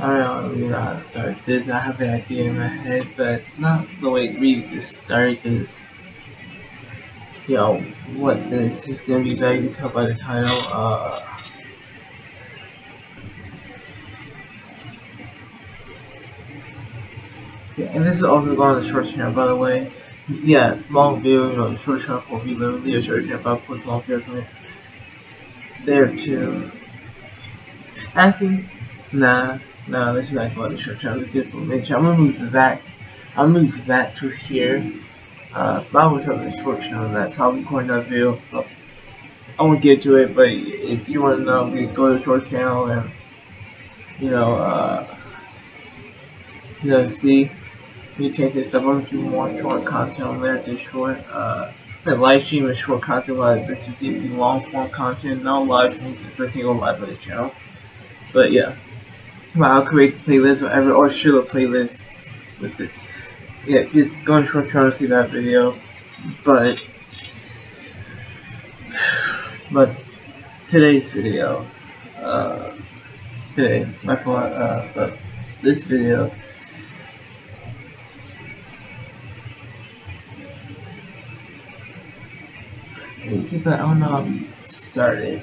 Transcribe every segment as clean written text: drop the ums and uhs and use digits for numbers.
I don't really know how to start this. I have an idea in my head, but not the way to really just start because, you know, what this is going to be about. You can tell by the title. Yeah, and this is also going on the short channel, by the way. Yeah, long video, the short channel will be literally a short channel, but I'll put long videos on it there too. Acting? Nah, nah, this is not going to the short channel. It's a different mention. I'm gonna move that. I'll move that to here. But I will tell the short channel of that, so I'll record another video. I won't get to it, but if you want to know, we go to the short channel and you know, see we change this stuff. I'm gonna do more short content on there. This short, the live stream is short content, but this would give you long form content. No live streams, everything go live on this channel. But yeah, but I'll create the playlist, whatever, or shoot a playlist with this. Yeah, just go to short channel to see that video. But today's video, today's my fault. But this video. But I don't know how we started.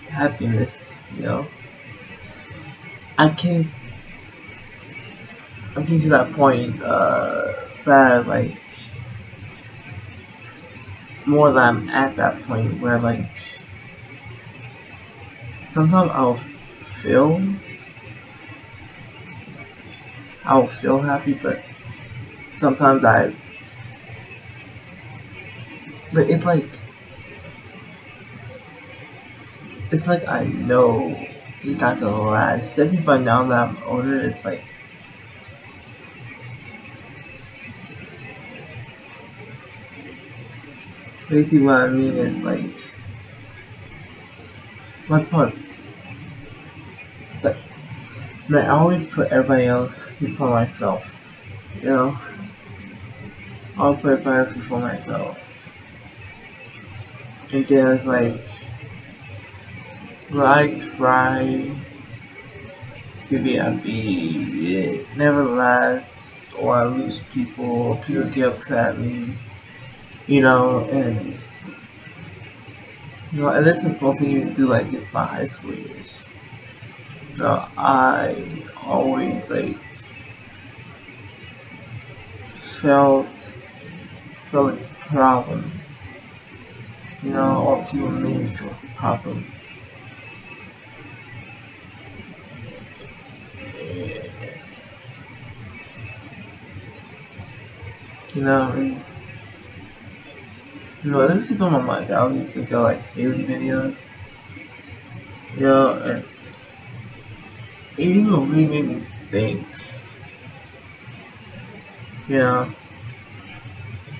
Happiness, I came, I'm getting to that point, that like, more than I'm at that point where like, sometimes I'll feel happy, but sometimes but it's like I know it's not gonna last. Definitely by now that I'm older, it's like basically what I mean is like months. But I always put everybody else before myself. I'll put everybody else before myself. And then it's like, well, I try to be happy. It never lasts, or I lose people get upset at me, and and this is mostly even through like it's my high school years. So I always like felt like the problem. Or people made me feel the problem. And let me see on my mind. I'll think of like daily videos. And it even really made me think.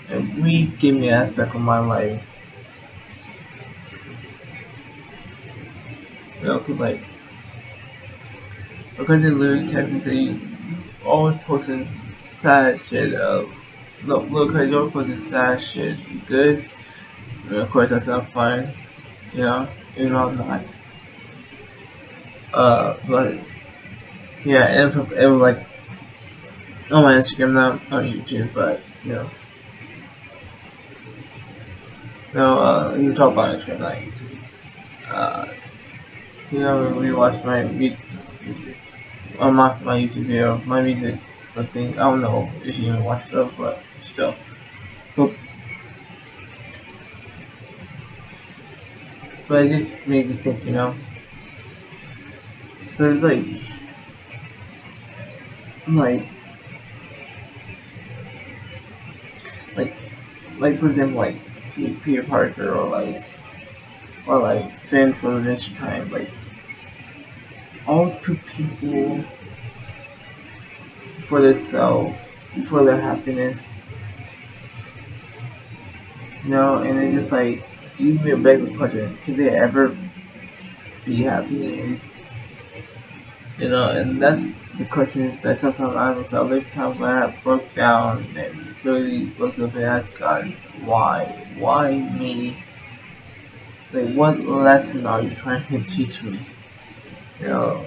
And we gave me an aspect of my life. Cause like, because they literally text me say you always posting sad shit. Look, cause you're posting sad shit. You good? And of course, that's not fine. Even though I'm not. But yeah, it was like on my Instagram, not on YouTube, but no, you talk about Instagram, not YouTube. We watched my on my YouTube video, my music. I think I don't know if you even watch stuff, but still. But it just made me think, But I'm like for example, like Peter Parker or like Finn from Adventure Time, like all two people for themselves, for their happiness, and it's just like you can beg the question: can they ever be happy? And that's the question that sometimes I ask myself. Every time I broke down and really looked up and asked God, why me? Like, what lesson are you trying to teach me? You know,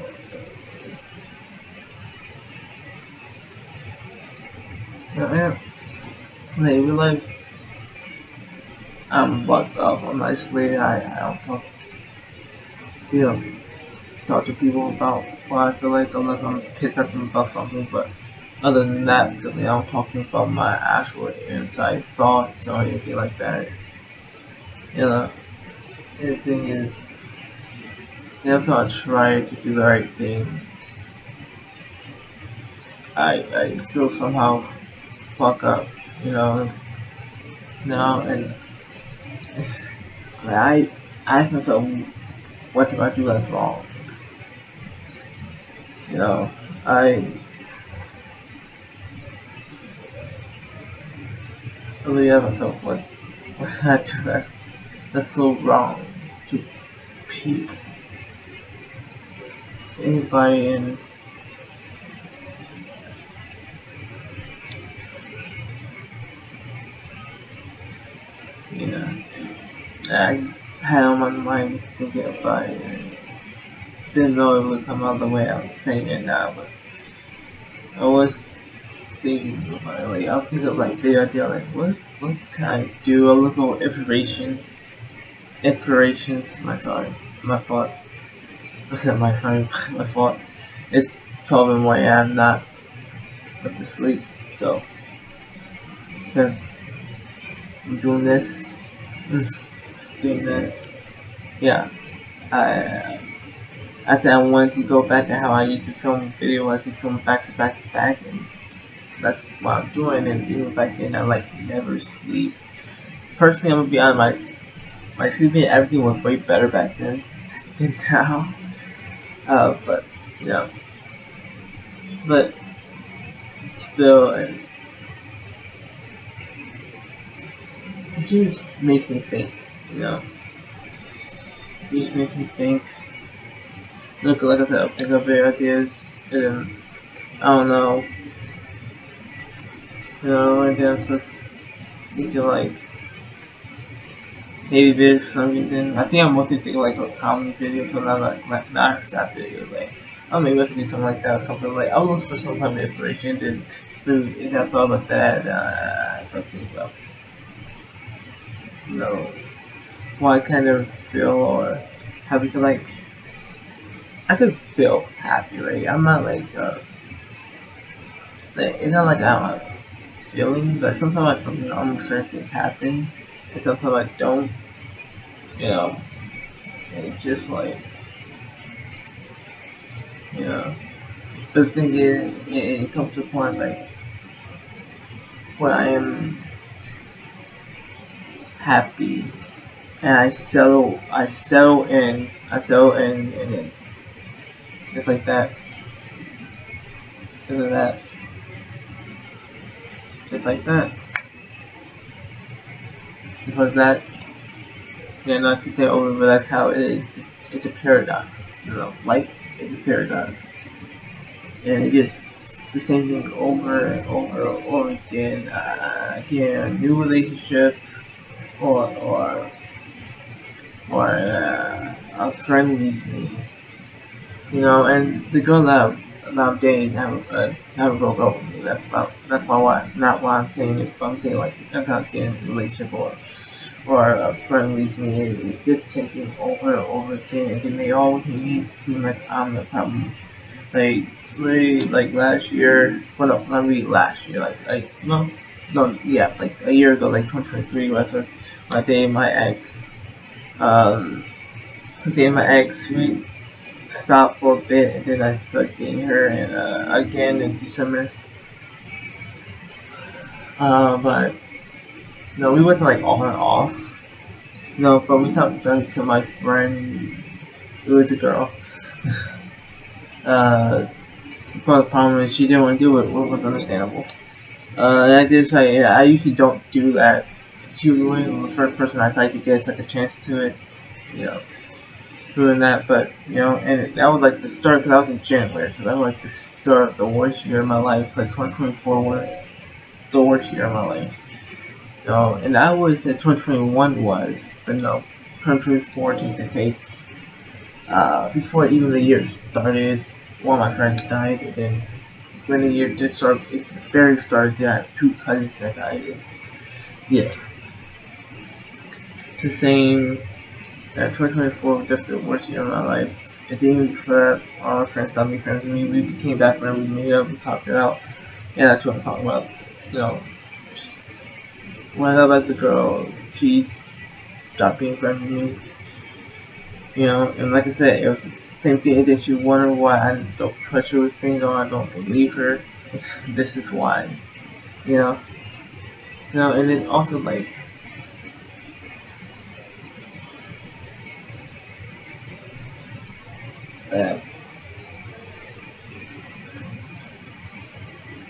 and like real life, I'm bucked up. I'm isolated. I don't talk, you know, talk to people about what I feel like unless I'm pissed at them about something. But other than that, really, I'm talking about my actual inside thoughts or anything like that. You know, everything is. Every time I try to do the right thing, I still somehow fuck up. You know, now and it's, I ask myself, what do I do that's wrong? You know, I really ask myself, what did I do that's so wrong to people, anybody, and you know, I had on my mind thinking about it and didn't know it would come out the way I'm saying it now, but I was thinking about it. Like, I'll think of like the idea, like what can I do? I'll look at inspirations. My fault. I said my sorry, my fault. It's 12 in the morning. I'm not up to sleep, so yeah, I'm doing this, doing this. Yeah, I I said I wanted to go back to how I used to film video. I could film back to back to back, and that's what I'm doing. And even back then, I like never sleep. Personally, I'm gonna be honest. My sleeping and everything was way better back then than now. But you know, but still, and this just makes me think. You know, it just makes me think. Look, like I said, I'll think of their ideas, and then, I don't know, and then I'm sort of thinking like maybe this for some reason. I think I'm mostly thinking like a comedy video, so not a sad video. Like, oh, maybe I could do something like that or something. Like, I was looking for some kind of inspiration, and maybe I thought about that. I started thinking about, you know, what I kind of feel or how we can like. I could feel happy, right? I'm not like it's not like I don't have feelings, but sometimes I feel, almost certain things happen, and sometimes I don't. You know, and it's just like, you know. The thing is, it comes to a point like when I am happy and I settle in, and then just like that, just like that, just like that, just like that. Yeah, not to say over, but that's how it is. It's a paradox. You know, life is a paradox, and it just the same thing over and over and over again. Again, a new relationship, or a friend leaves me, and the girl that I'm dating never broke up with me. That's why not why I'm saying it. But I'm saying like I'm not getting in a relationship or a friend leaves me. It did the same thing over and over again, and then they all make me seem like I'm the problem. Like really, like last year. Well, no, not really last year. No, yeah, like a year ago, like 2023, when I dated my ex. Um, dating my ex, we stopped for a bit, and then I started dating her, and again in December. But no, we went like on and off. No, but we stopped because my friend, it was a girl. uh, but the problem is she didn't want to do it, which was understandable. And I did say, yeah, I usually don't do that. She was the first person I tried to get like a chance to it, you know, doing that. But and that was like the start because I was in January, so that was like the start of the worst year of my life. Like 2024 was the worst year of my life. And I always said 2021 was, but no. 2024 to take. Before even the year started, one of my friends died, and then when the year did start, it barely started, then I have two cousins that died. And yeah, just saying that 2024 was definitely the worst year of my life. And then even before that, all my friends stopped being friends with me. We became best friends. We made up. We talked it out. And that's what I'm talking about. You know, when I got back the girl, she stopped being friends with me. You know, and like I said, it was the same thing. And then she wondered why I don't touch her with things or I don't believe her. This is why. You know, and then also like, uh,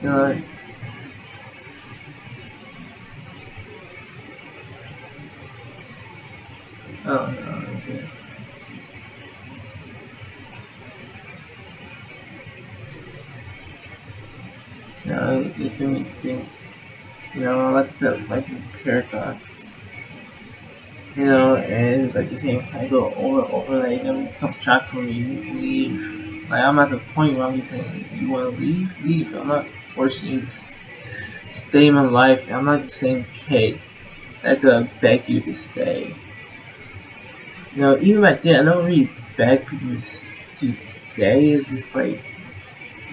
you know, oh no, it's just, it just made me think. You know, like I said, life is paradox. You know, and it's like the same cycle over and over. Like, it never becomes track for me. You leave. Like, I'm at the point where I'm just saying, you want to leave? Leave. I'm not forcing you to stay in my life. I'm not the same kid that could beg you to stay. You know, even back then, I don't really beg people to stay. It's just like,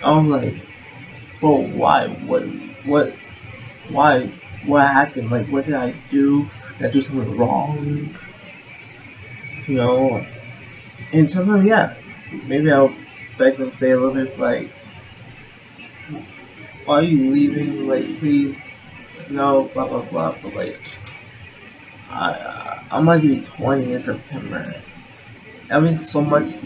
I'm like, well, why? What? Why? What happened? Like, what did I do? Did I do something wrong? You know, and sometimes, yeah, maybe I'll beg them to stay a little bit. Like, why are you leaving? Like, please, no, blah blah blah. But like, I'm going to be 20 in September. I mean, so much.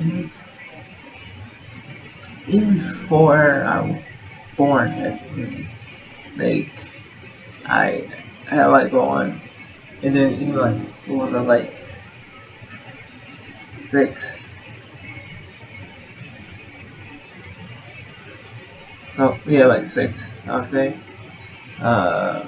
Even before I was born, technically, like, I had like going, and then even like what was I like 6? Oh yeah, like 6. I would say. Uh,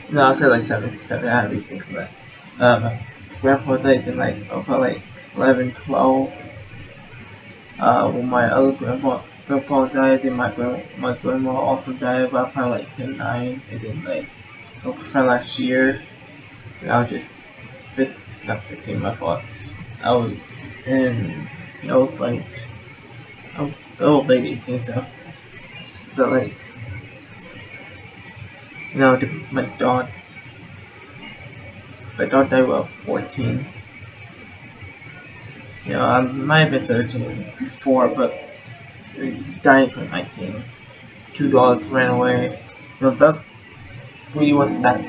no, I'll say like 7. 7. I had to be thinking of that. My grandpa died in like probably like 11, 12. When my other grandpa died, then my grandma also died about probably like 10, 9, and then like from last year, and I was just not 15, my fault. I was in, I was like, I was late 18, so, but like, my dog died about 14. You know, I might have been 13 before, but he died in 2019. Two dogs ran away. You know, that really wasn't that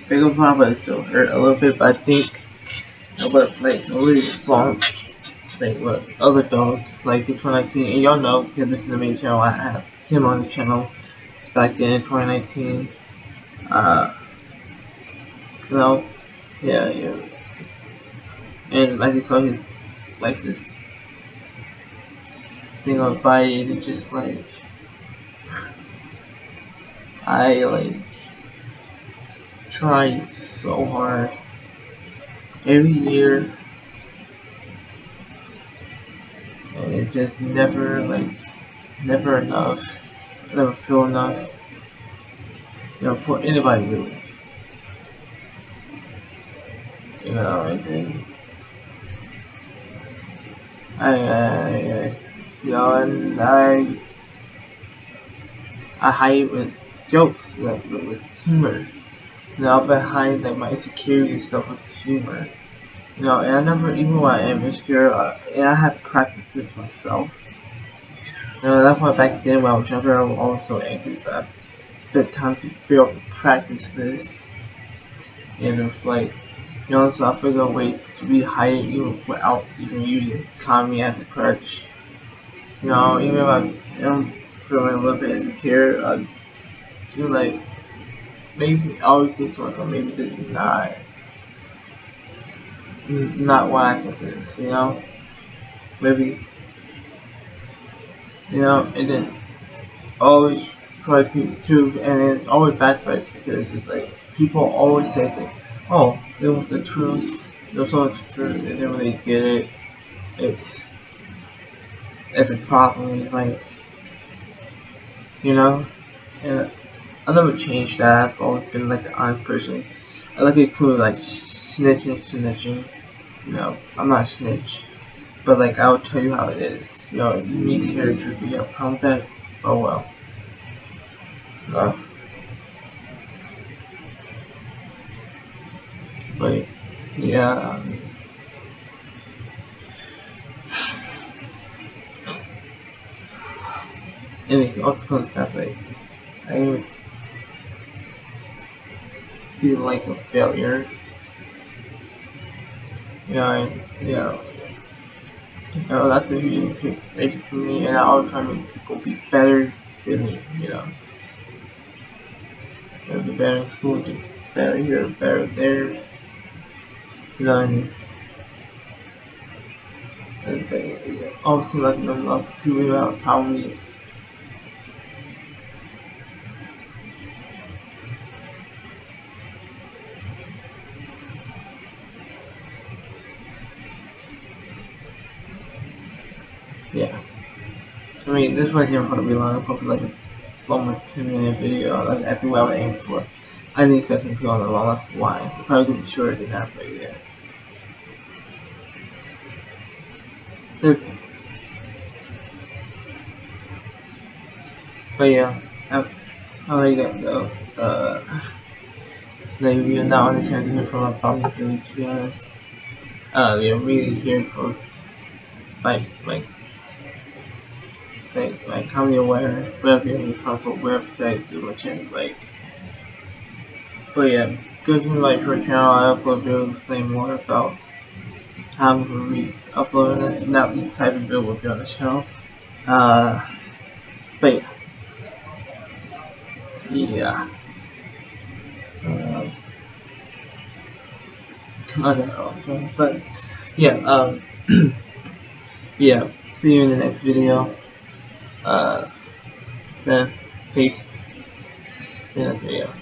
big of a problem, but it still hurt a little bit. But I think, but like, a really song, like, what other dog, like in 2019, and y'all know, because this is the main channel, I had him on this channel back then in 2019. Uh, you know, yeah. And as you saw his, like, this thing on by it, it's just like, I like try so hard every year, and it just never enough, never feel enough, for anybody really, and then I and I hide it with jokes, with humor, behind like my insecurity and stuff with humor. And I never, even when I am insecure, and I have practiced this myself. That's why back then when I was younger, I was always so angry, but I took time to be able to practice this. And it's like, so I figure out ways to be high even without even using comedy as a crutch. Even if I'm feeling a little bit insecure, like, maybe I always think to myself, maybe this is not what I think it is, maybe, and then always try people too, and it always backfires because it's like people always say that, Oh, they want the truth. There's so much truth, they didn't really get it. It's a problem. It's like, you know, and I never changed that. I've always been like an honest person. I like it too, like snitching. You know, I'm not a snitch, but like I'll tell you how it is. You know, you need to hear the truth. You have a problem with that? Oh well. No, but yeah. Anything else comes that way. I even feel like a failure. You know, that's a huge major for me, and I always try to make people be better than me. Be better in school, do better here, better there. And obviously, like a lot of people have probably, yeah. I mean, this was here for to be long, probably like a 1 or 2 minute video. That's exactly what I was aiming for. I didn't expect it to go on that long. That's why. It probably could be shorter than that, but yeah. Okay. But yeah, I'm already gonna go. Maybe you're not understand to hear from a public really, to be honest. We're really here for like like comedy aware, wherever you're from, but wherever that you watching, like. But yeah, go to my first channel. I upload videos explain more about how I'm gonna re-upload this. Not the type of video will be on the channel. Uh, but yeah. Um, okay, but yeah. Yeah. See you in the next video. Uh, then peace. See you in the next video.